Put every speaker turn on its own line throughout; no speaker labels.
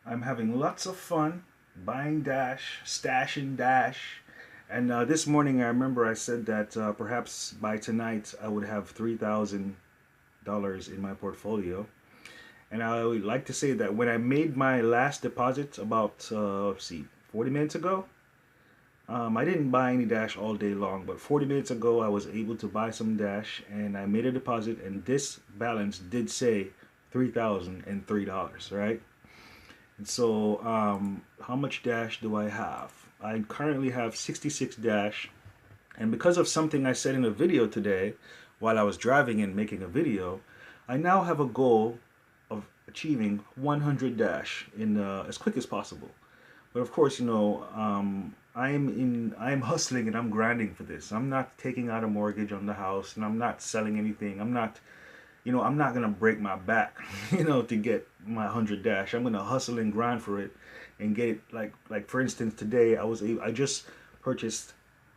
I'm having lots of fun buying Dash, stashing Dash. And this morning, I remember I said that perhaps by tonight I would have $3,000 in my portfolio. And I would like to say that when I made my last deposit about, let's see, 40 minutes ago, I didn't buy any Dash all day long, but 40 minutes ago I was able to buy some Dash and I made a deposit, and this balance did say $3,003, right? And so, how much Dash do I have? I currently have 66 Dash, and because of something I said in a video today while I was driving and making a video, I now have a goal of achieving 100 Dash in as quick as possible. But of course, I'm hustling and I'm grinding for this. I'm not taking out a mortgage on the house, and I'm not selling anything. I'm not gonna break my back, to get my 100 Dash. I'm gonna hustle and grind for it and get it. Like for instance, today I just purchased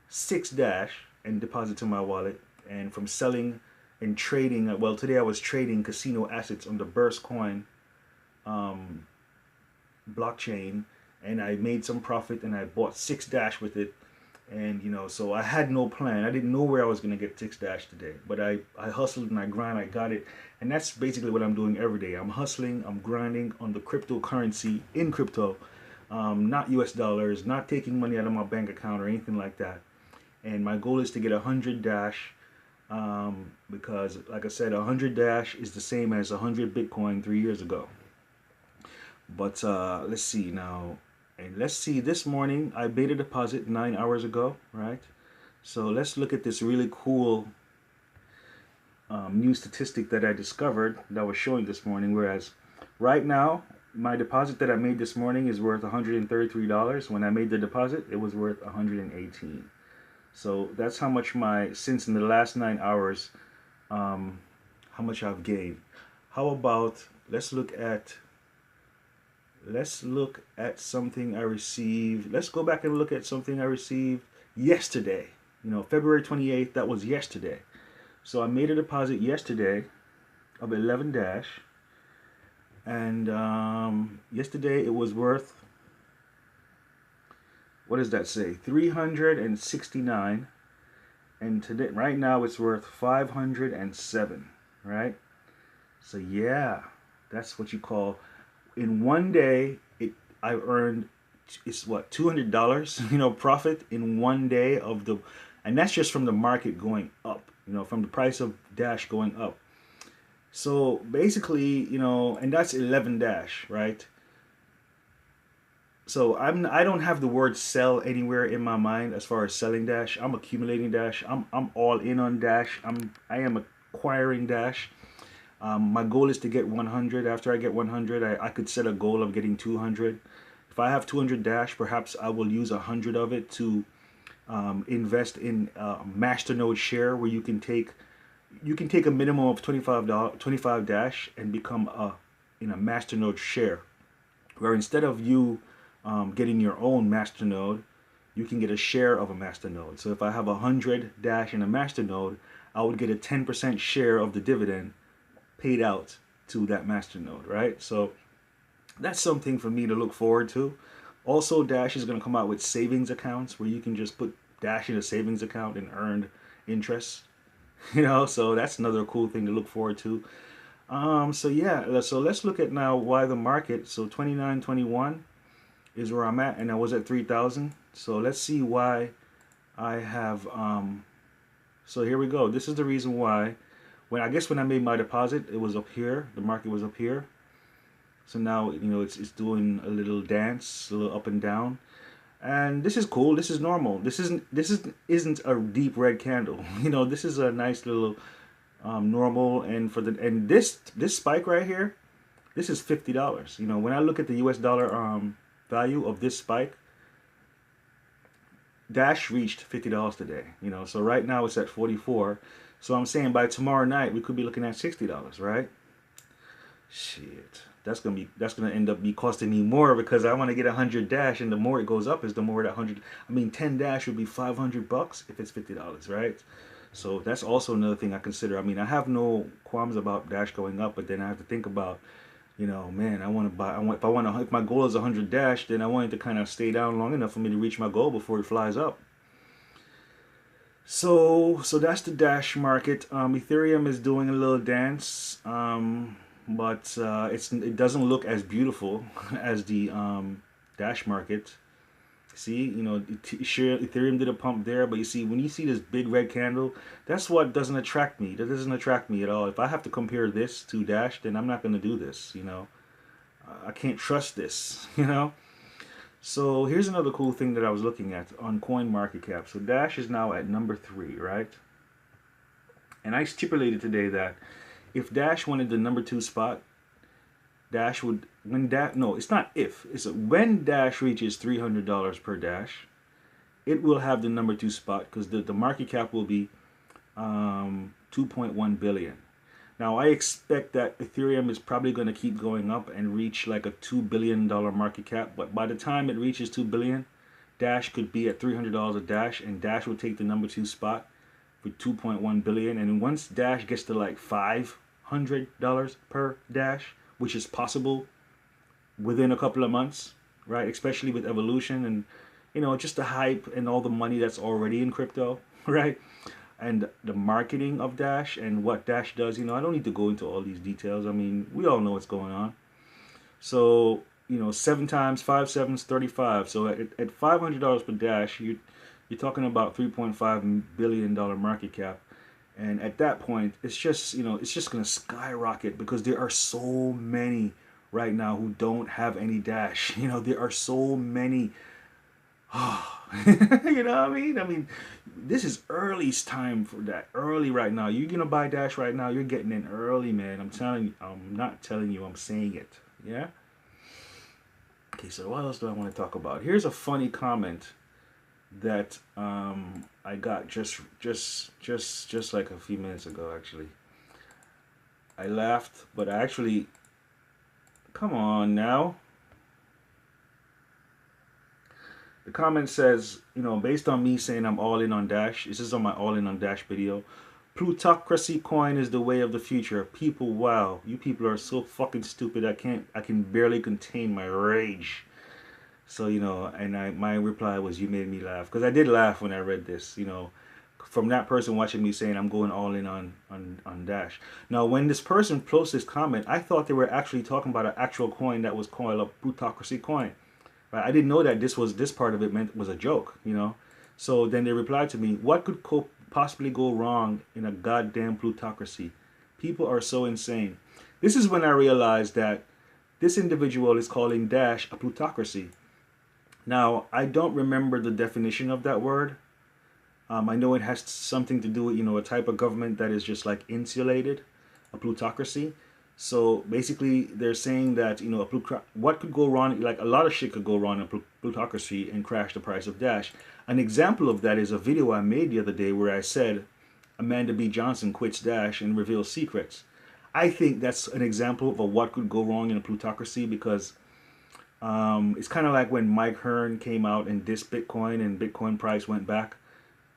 6 Dash and deposit to my wallet, and from selling and trading. Well, today I was trading casino assets on the Burst Coin um, blockchain, and I made some profit, and I bought 6 Dash with it. And so I had no plan. I didn't know where I was gonna get 6 Dash today, but I hustled and I grind. I got it, and that's basically what I'm doing every day. I'm hustling. I'm grinding on the cryptocurrency in crypto, not U.S. dollars, not taking money out of my bank account or anything like that. And my goal is to get 100 Dash, because, like I said, 100 Dash is the same as 100 Bitcoin 3 years ago. But let's see now. And let's see, this morning I made a deposit 9 hours ago, right? So let's look at this really cool new statistic that I discovered that was showing this morning. Whereas right now, my deposit that I made this morning is worth $133. When I made the deposit, it was worth 118. So that's how much since in the last 9 hours, how much I've gained. How about let's look at something I received. Let's go back and look at something I received yesterday. February 28th, that was yesterday. So I made a deposit yesterday of 11 Dash. And yesterday it was worth, what does that say? 369. And today, right now, it's worth 507, right? So yeah, that's what you call, in one day, I earned, it's what, $200, profit in one day and that's just from the market going up, from the price of Dash going up. So basically, and that's 11 Dash, right? So I don't have the word sell anywhere in my mind as far as selling Dash. I'm accumulating Dash. I'm all in on Dash. I am acquiring Dash. My goal is to get 100. After I get 100, I could set a goal of getting 200. If I have 200 Dash, perhaps I will use 100 of it to invest in a Masternode share, where you can take a minimum of 25 Dash and become in a Masternode share, where instead of you getting your own Masternode, you can get a share of a Masternode. So if I have 100 Dash in a Masternode, I would get a 10% share of the dividend paid out to that Masternode, right? So that's something for me to look forward to. Also, Dash is going to come out with savings accounts where you can just put Dash in a savings account and earn interest. So that's another cool thing to look forward to. So yeah, so let's look at now why the market. So 29.21 is where I'm at, and I was at 3,000. So let's see why I have. So here we go. This is the reason why. When I made my deposit, it was up here. The market was up here. So now it's doing a little dance, a little up and down, and this is cool. This is normal. This isn't a deep red candle. This is a nice little normal. And this spike right here, this is $50. When I look at the U.S. dollar value of this spike, Dash reached $50 today. So right now it's at 44. So I'm saying by tomorrow night we could be looking at $60, right? Shit, that's gonna end up be costing me more, because I want to get 100 Dash, and the more it goes up is the more that 100. I mean, 10 Dash would be $500 if it's $50, right? So that's also another thing I consider. I mean, I have no qualms about Dash going up, but then I have to think about, you know, man, I want to buy. If I want to, if my goal is 100 dash, then I want it to kind of stay down long enough for me to reach my goal before it flies up. So that's the dash market. Ethereum is doing a little dance, but it doesn't look as beautiful as the dash market. See, you know, sure, Ethereum did a pump there, but you see, when you see this big red candle, that's what doesn't attract me. That doesn't attract me at all. If I have to compare this to Dash, then I'm not going to do this, you know. I can't trust this, you know. So here's another cool thing that I was looking at on CoinMarketCap. So Dash is now at number 3, right? And I stipulated today that if Dash wanted the number 2 spot, Dash would, when Dash, no, it's not if, it's when Dash reaches $300 per Dash, it will have the number 2 spot because the market cap will be 2.1 billion. Now I expect that Ethereum is probably going to keep going up and reach like a $2 billion market cap, but by the time it reaches 2 billion, Dash could be at $300 a Dash, and Dash will take the number 2 spot for 2.1 billion. And once Dash gets to like $500 per Dash, which is possible within a couple of months, right? Especially with evolution and, you know, just the hype and all the money that's already in crypto, right? And the marketing of Dash and what Dash does, you know, I don't need to go into all these details. I mean, we all know what's going on. So, you know, 7 times 5 sevens, 35. So at $500 per Dash, you're talking about $3.5 billion market cap. And at that point, it's just, you know, it's just going to skyrocket because there are so many right now who don't have any Dash. You know, there are so many. You know what I mean? I mean, this is early time for that. Early right now. You're going to buy Dash right now. You're getting in early, man. I'm telling you. I'm not telling you. I'm saying it. Yeah? Okay, so what else do I want to talk about? Here's a funny comment that I got just like a few minutes ago. Actually, I laughed, but I actually, come on now. The comment says, you know, based on me saying I'm all in on Dash. This is on my all in on Dash video. Plutocracy coin is the way of the future. People, wow, you people are so fucking stupid. I can barely contain my rage. So, you know, and my reply was, you made me laugh. Because I did laugh when I read this, you know, from that person watching me saying I'm going all in on Dash. Now, when this person posted this comment, I thought they were actually talking about an actual coin that was called a Plutocracy coin. Right? I didn't know that this part of it was a joke, you know. So then they replied to me, what could possibly go wrong in a goddamn plutocracy? People are so insane. This is when I realized that this individual is calling Dash a plutocracy. Now, I don't remember the definition of that word. I know it has something to do with, you know, a type of government that is just like insulated, a plutocracy. So basically, they're saying that, you know, what could go wrong, like a lot of shit could go wrong in a plutocracy and crash the price of Dash. An example of that is a video I made the other day where I said Amanda B. Johnson quits Dash and reveals secrets. I think that's an example of what could go wrong in a plutocracy because it's kind of like when Mike Hearn came out and dissed Bitcoin and Bitcoin price went back.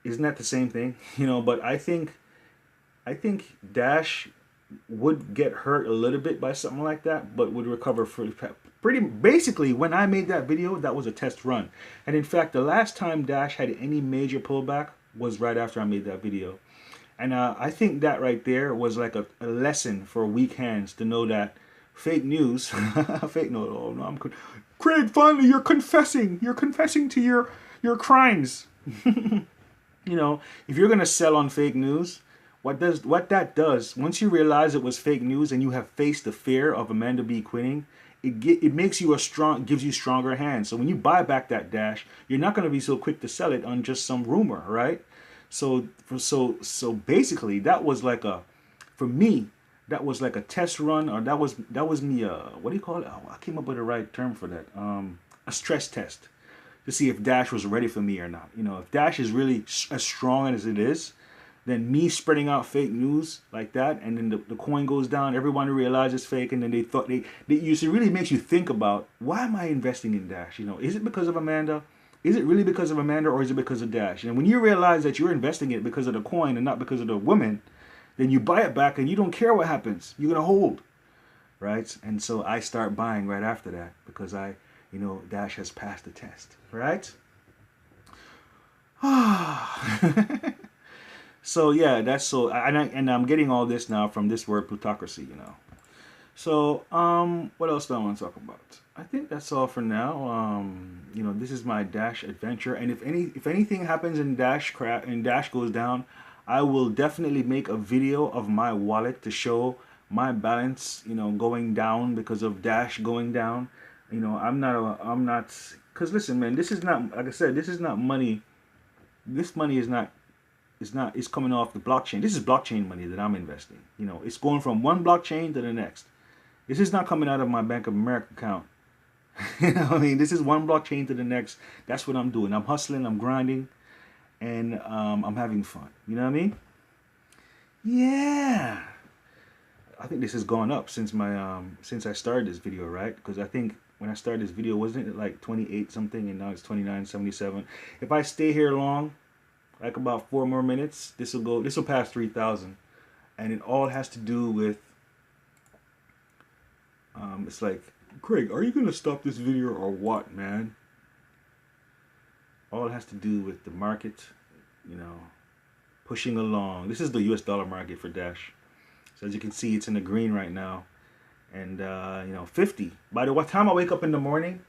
Isn't that the same thing? You know, but I think Dash would get hurt a little bit by something like that, but would recover pretty basically. When I made that video, that was a test run. And in fact, the last time Dash had any major pullback was right after I made that video. And I think that right there was like a lesson for weak hands to know that fake news, fake no, oh no, Craig, finally you're confessing to your crimes. You know, if you're gonna sell on fake news, what that does, once you realize it was fake news and you have faced the fear of Amanda B quitting, it makes you gives you stronger hands. So when you buy back that Dash, you're not gonna be so quick to sell it on just some rumor, right? So basically, that was like for me, that was like a test run, or that was me. What do you call it? Oh, I came up with the right term for that. A stress test to see if Dash was ready for me or not. You know, if Dash is really as strong as it is, then me spreading out fake news like that, and then the coin goes down, everyone realizes it's fake, and then it really makes you think about, why am I investing in Dash? You know, is it because of Amanda? Is it really because of Amanda, or is it because of Dash? And when you realize that you're investing it because of the coin and not because of the woman, then you buy it back and you don't care what happens. You're going to hold, right? And so I start buying right after that because Dash has passed the test, right? So yeah, that's so, and I'm getting all this now from this word plutocracy. So what else do I want to talk about? I think that's all for now. This is my Dash adventure, and if anything happens in Dash goes down, I will definitely make a video of my wallet to show my balance, going down because of Dash going down. I'm not, because listen, man, this is not, like I said, this is not money. This money is not, it's coming off the blockchain. This is blockchain money that I'm investing. It's going from one blockchain to the next. This is not coming out of my Bank of America account. This is one blockchain to the next. That's what I'm doing. I'm hustling, I'm grinding, and I'm having fun. You know what I mean? Yeah. I think this has gone up since since I started this video, right? Because I think when I started this video, wasn't it like 28 something, and now it's 29.77. If I stay here long, like about 4 more minutes, this will pass 3,000, and it all has to do with it's like, Craig, are you gonna stop this video or what, man? All it has to do with the market, pushing along. This is the US dollar market for Dash. So as you can see, it's in the green right now. And 50. By the time I wake up in the morning,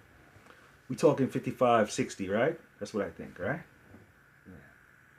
we talking 55, 60, right? That's what I think, right?